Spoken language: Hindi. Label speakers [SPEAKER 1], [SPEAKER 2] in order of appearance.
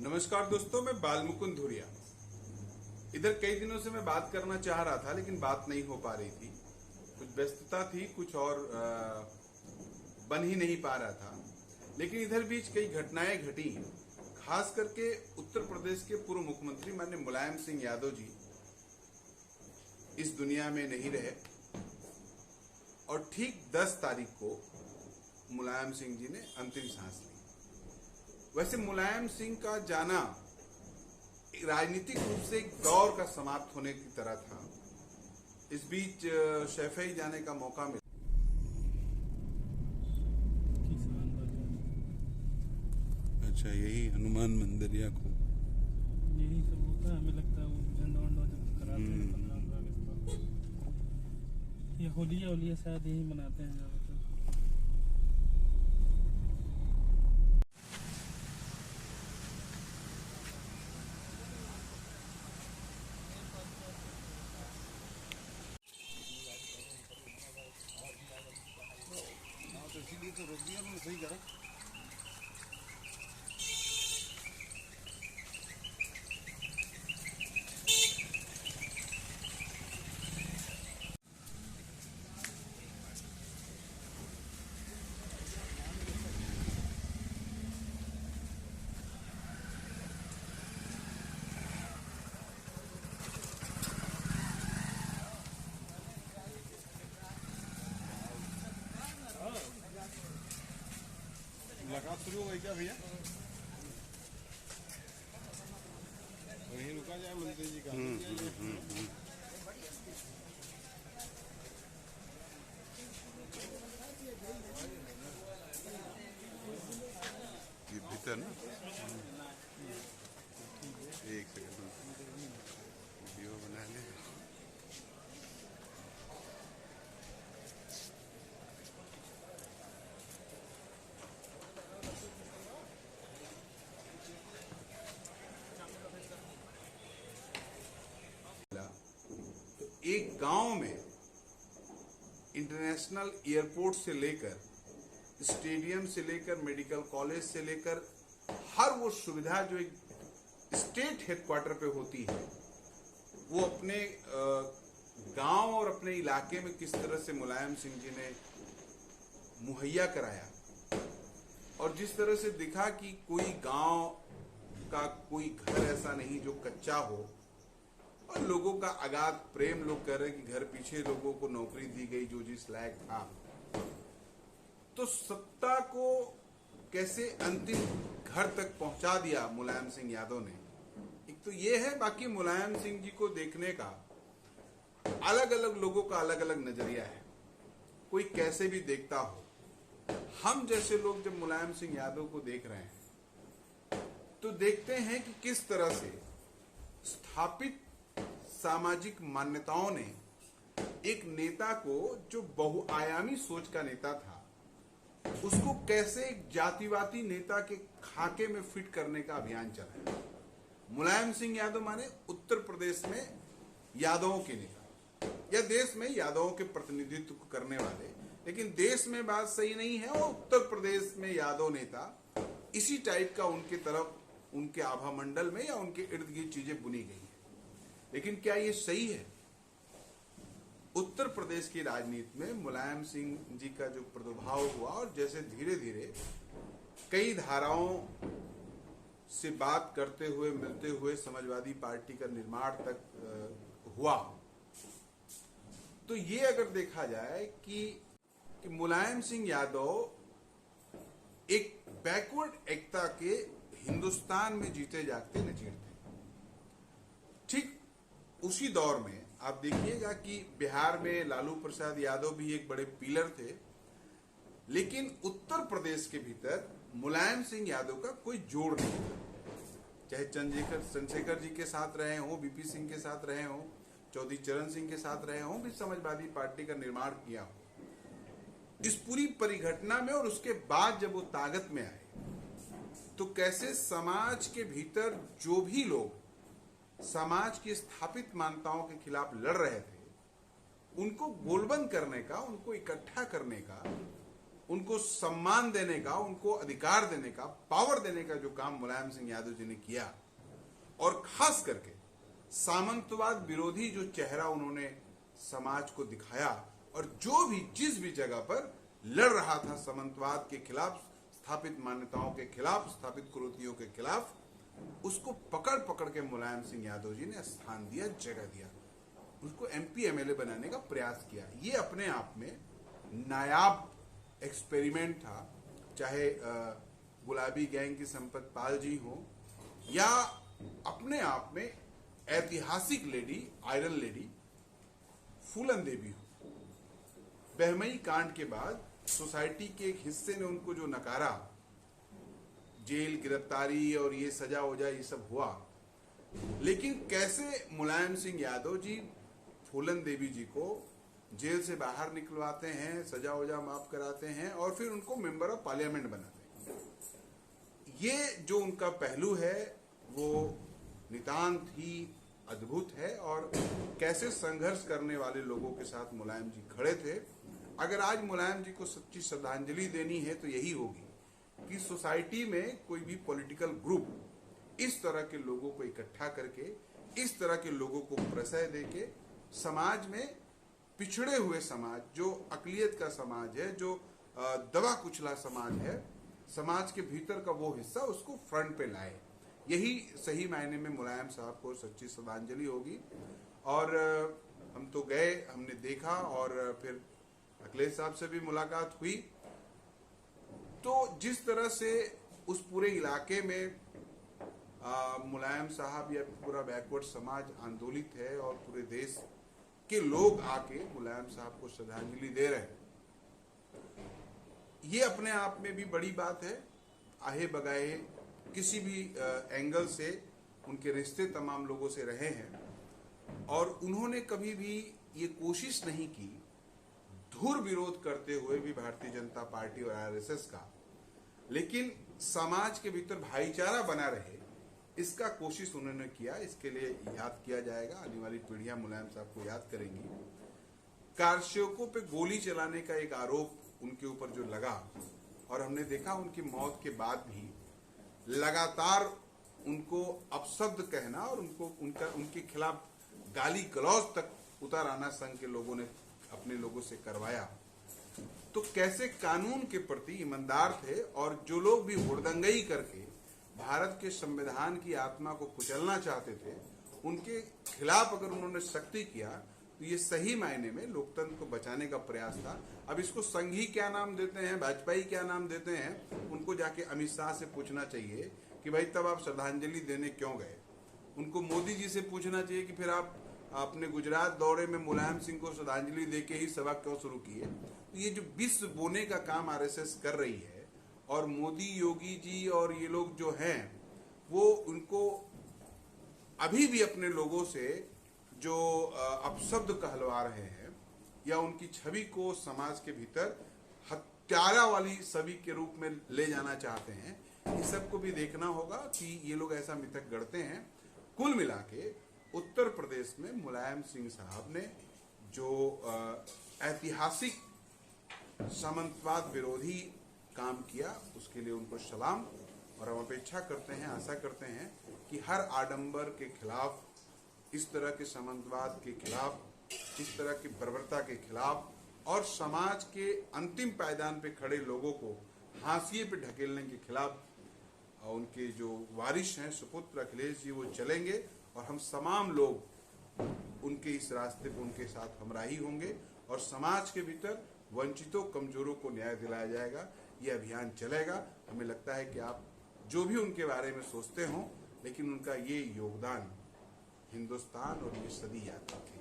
[SPEAKER 1] नमस्कार दोस्तों, मैं बालमुकुंद धुरिया। इधर कई दिनों से मैं बात करना चाह रहा था, लेकिन बात नहीं हो पा रही थी। कुछ व्यस्तता थी, कुछ और बन ही नहीं पा रहा था। लेकिन इधर बीच कई घटनाएं घटी हैं। खास करके उत्तर प्रदेश के पूर्व मुख्यमंत्री माननीय मुलायम सिंह यादव जी इस दुनिया में नहीं रहे और ठीक 10 तारीख को मुलायम सिंह जी ने अंतिम सांस ली। वैसे मुलायम सिंह का जाना राजनीतिक रूप से एक दौर का समाप्त होने की तरह था। इस बीच शैफई जाने का मौका मिला। अच्छा, यही हनुमान मंदिर या को
[SPEAKER 2] यही सब होता है। हमें लगता है वो झंडा वंडा जब कराते हैं 15 अगस्त पर, ये होलिया शायद यही मनाते हैं ज्यादातर।
[SPEAKER 3] तो इसीलिए तो रोक दिया उन्होंने, सही करा। मुलाकात शुरू हो गई क्या भैया? वहीं रुका जाए मंत्री जी का।
[SPEAKER 1] ये भीतर ना, एक सेकंड वीडियो बना ले। तो एक गांव में इंटरनेशनल एयरपोर्ट से लेकर स्टेडियम से लेकर मेडिकल कॉलेज से लेकर हर वो सुविधा जो एक स्टेट हेडक्वार्टर पे होती है, वो अपने गांव और अपने इलाके में किस तरह से मुलायम सिंह जी ने मुहैया कराया। और जिस तरह से दिखा कि कोई गांव का कोई घर ऐसा नहीं जो कच्चा हो, और लोगों का अगाध प्रेम। लोग कह रहे हैं कि घर पीछे लोगों को नौकरी दी गई जो जिस लायक था। तो सत्ता को कैसे अंतिम घर तक पहुंचा दिया मुलायम सिंह यादव ने, एक तो ये है। बाकी मुलायम सिंह जी को देखने का अलग अलग लोगों का अलग अलग नजरिया है, कोई कैसे भी देखता हो। हम जैसे लोग जब मुलायम सिंह यादव को देख रहे हैं तो देखते हैं कि किस तरह से स्थापित सामाजिक मान्यताओं ने एक नेता को, जो बहुआयामी सोच का नेता था, उसको कैसे एक जातिवादी नेता के खाके में फिट करने का अभियान चलाया। मुलायम सिंह यादव माने उत्तर प्रदेश में यादवों के नेता, या देश में यादवों के प्रतिनिधित्व करने वाले। लेकिन देश में बात सही नहीं है, और उत्तर प्रदेश में यादव नेता इसी टाइप का उनके तरफ, उनके आभा मंडल में या उनके इर्द गिर्द चीजें बुनी गई है। लेकिन क्या ये सही है? उत्तर प्रदेश की राजनीति में मुलायम सिंह जी का जो प्रादुर्भाव हुआ, और जैसे धीरे धीरे कई धाराओं से बात करते हुए, मिलते हुए समाजवादी पार्टी का निर्माण तक हुआ, तो ये अगर देखा जाए कि मुलायम सिंह यादव एक बैकवर्ड एकता के हिंदुस्तान में जीते जागते नजीर थे। ठीक उसी दौर में आप देखिएगा कि बिहार में लालू प्रसाद यादव भी एक बड़े पिलर थे, लेकिन उत्तर प्रदेश के भीतर मुलायम सिंह यादव का कोई जोड़ नहीं था। चाहे चंद्रशेखर जी के साथ रहे हों, बीपी सिंह के साथ रहे हों, चौधरी चरण सिंह के साथ रहे हों, भी समाजवादी पार्टी का निर्माण किया हो। इस पूरी परिघटना में और उसके बाद जब वो ताकत में आए, तो कैसे समाज के भीतर जो भी लोग समाज की स्थापित मान्यताओं के खिलाफ लड़ रहे थे, उनको गोलबंद करने का, उनको इकट्ठा करने का, उनको सम्मान देने का, उनको अधिकार देने का, पावर देने का जो काम मुलायम सिंह यादव जी ने किया, और खास करके सामंतवाद विरोधी जो चेहरा उन्होंने समाज को दिखाया, और जो भी जिस भी जगह पर लड़ रहा था सामंतवाद के खिलाफ, स्थापित मान्यताओं के खिलाफ, स्थापित कुरीतियों के खिलाफ, उसको पकड़ पकड़ के मुलायम सिंह यादव जी ने स्थान दिया, जगह दिया, उसको एमपी एमएलए बनाने का प्रयास किया। ये अपने आप में नायाब एक्सपेरिमेंट था। चाहे गुलाबी गैंग की संपत पाल जी हो, या अपने आप में ऐतिहासिक लेडी, आयरन लेडी फूलन देवी हो। बहमई कांड के बाद सोसाइटी के एक हिस्से ने उनको जो नकारा, जेल, गिरफ्तारी और ये सजा वजा ये सब हुआ, लेकिन कैसे मुलायम सिंह यादव जी फूलन देवी जी को जेल से बाहर निकलवाते हैं, सजा वजा माफ कराते हैं, और फिर उनको मेंबर ऑफ पार्लियामेंट बनाते हैं। ये जो उनका पहलू है वो नितांत ही अद्भुत है, और कैसे संघर्ष करने वाले लोगों के साथ मुलायम जी खड़े थे। अगर आज मुलायम जी को सच्ची श्रद्धांजलि देनी है तो यही होगी कि सोसाइटी में कोई भी पॉलिटिकल ग्रुप इस तरह के लोगों को इकट्ठा करके, इस तरह के लोगों को प्रश्रय देके समाज में, पिछड़े हुए समाज, जो अकलियत का समाज है, जो दबा कुचला समाज है, समाज के भीतर का वो हिस्सा, उसको फ्रंट पे लाए। यही सही मायने में मुलायम साहब को सच्ची श्रद्धांजलि होगी। और हम तो गए, हमने देखा, और फिर अखिलेश साहब से भी मुलाकात हुई। तो जिस तरह से उस पूरे इलाके में मुलायम साहब या पूरा बैकवर्ड समाज आंदोलित है, और पूरे देश के लोग आके मुलायम साहब को श्रद्धांजलि दे रहे हैं, ये अपने आप में भी बड़ी बात है। आहे बगाए किसी भी एंगल से उनके रिश्ते तमाम लोगों से रहे हैं, और उन्होंने कभी भी ये कोशिश नहीं की, धुर विरोध करते हुए भी भारतीय जनता पार्टी और आरएसएस का, लेकिन समाज के भीतर भाईचारा बना रहे, इसका कोशिश उन्होंने किया। इसके लिए याद किया जाएगा, आने वाली पीढ़ियां मुलायम साहब को याद करेंगी। कारसेवकों पे गोली चलाने का एक आरोप उनके ऊपर जो लगा, और हमने देखा उनकी मौत के बाद भी लगातार उनको अपशब्द कहना और उनके खिलाफ गाली गलौज तक उतर आना संघ के लोगों ने अपने लोगों से करवाया। तो कैसे कानून के प्रति ईमानदार थे, और जो लोग भी हुड़दंगई करके भारत के संविधान की आत्मा को कुचलना चाहते थे, उनके खिलाफ अगर उन्होंने सख्ती किया, तो ये सही मायने में लोकतंत्र को बचाने का प्रयास था। अब इसको संघी क्या नाम देते हैं, भाजपाई क्या नाम देते हैं, उनको जाके अमित शाह से पूछना चाहिए कि भाई तब आप श्रद्धांजलि देने क्यों गए। उनको मोदी जी से पूछना चाहिए कि फिर आप अपने गुजरात दौरे में मुलायम सिंह को श्रद्धांजलि देके ही सभा क्यों शुरू किए। तो ये जो विष बोने का काम आरएसएस कर रही है, और मोदी, योगी जी और ये लोग जो हैं, वो उनको अभी भी अपने लोगों से जो अपशब्द कहलवा रहे हैं, या उनकी छवि को समाज के भीतर हत्यारा वाली छवि के रूप में ले जाना चाहते हैं, इस सबको भी देखना होगा कि ये लोग ऐसा मिथक गढ़ते हैं। कुल मिला के उत्तर प्रदेश में मुलायम सिंह साहब ने जो ऐतिहासिक सामंतवाद विरोधी काम किया, उसके लिए उनको सलाम। और हम अपेक्षा करते हैं, आशा करते हैं कि हर आडंबर के खिलाफ, इस तरह के सामंतवाद के खिलाफ, इस तरह की बर्बरता के खिलाफ, और समाज के अंतिम पायदान पे खड़े लोगों को हाशिए पे ढकेलने के खिलाफ उनके जो वारिश हैं, सुपुत्र अखिलेश जी, वो चलेंगे, और हम तमाम लोग उनके इस रास्ते पर उनके साथ हमराही होंगे, और समाज के भीतर वंचितों, कमजोरों को न्याय दिलाया जाएगा। ये अभियान चलेगा। हमें लगता है कि आप जो भी उनके बारे में सोचते हों, लेकिन उनका ये योगदान हिंदुस्तान और ये सदी याद रखें।